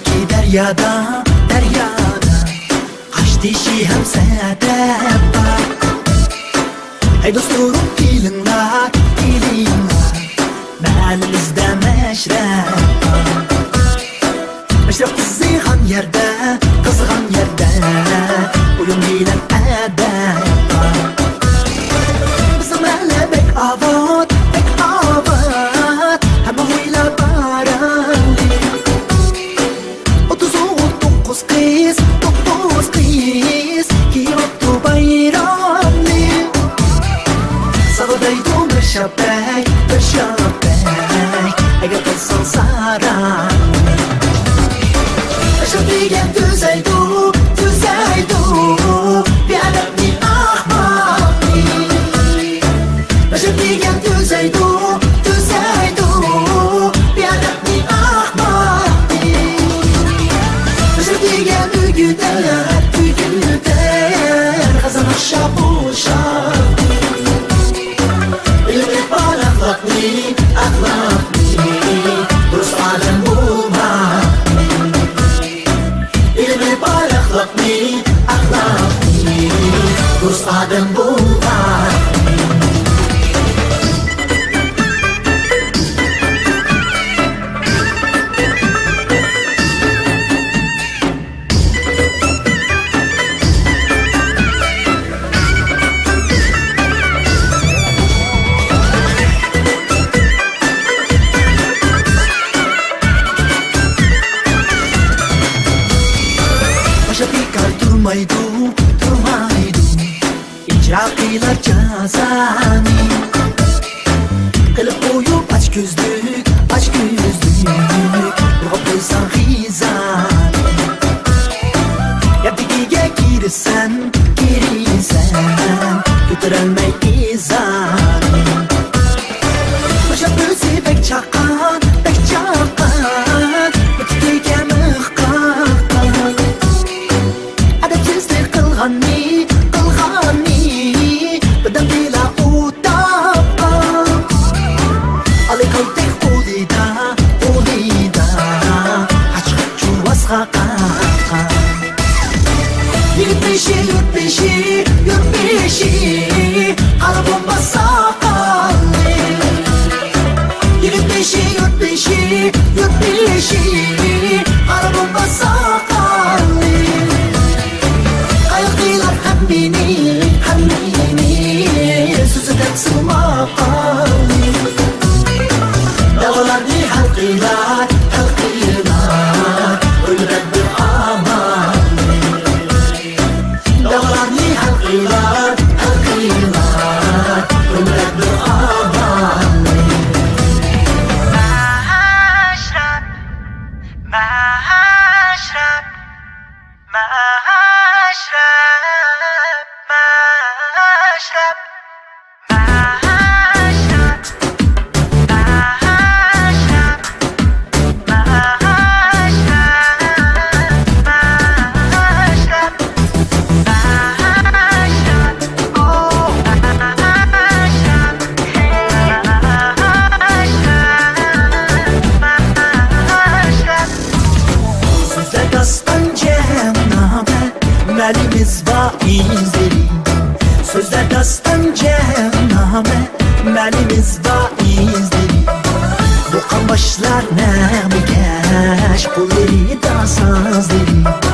ki deryada, deryada kaç dişi hem sedef var. Hey dostlarım gelinglar, gelinglar, mahallemizde meşrep var. Meşrep kızıgan yerde, kızıgan yerde oyun bilen edep var. Bizim mahalle bek avat, bek avat, hem huyla baranlı. 39 kız, 9 kız ki yoktu bayramlı. Sabadaydı bir şapek, bir şapek, eğer kılsın saran. Meşrep diyen düzeydu, düzeydu, bir adamni ahmakni. Meşrep diyen düzeydu, düzeydu, bir adamni ahmakni. Meşrep diyen ügüder, ügüder, kazan aşağı boşak. İlmi bal ahlakni, ahlakni, dürüst alem bulmak. İlmi bal ahlakni, ahlakni, dürüst alem bulmak. Durmaydı, durmaydı İcra kıylar cazani. Kılıp koyup aç gözlük, aç gözlük, ruh koysan hizani. Yaptikiye girirsen, girirsen götürelmey izani. Başa büyüsü pek çakan, pek çakan, yaptikiye mıhkan. Qilg'anni, qilg'anni, badam bila utaqqa. Ali qalbdek qo'lida, qo'lida, hachqachu vasqaqa. Yurtbeshi, yurtbeshi, yurtbeshi, qara bomba saqalli. Yurtbeshi, yurtbeshi, yurtbeshi, qara bomba saqalli. Hammini, hammini, sözüden sığmaqalli. Dağlarni halqiylar, halqiylar, ölürem bir amanli. Dağlarni halqiylar, halqiylar, ölürem bir amanli. Maşrab, maşrab, maşrab. Sözler dastan cehenname, melimiz vaizleri. Sözler dastan cehenname, melimiz vaizleri. Bu kan başlar ne mi geç, kulleri da sazleri.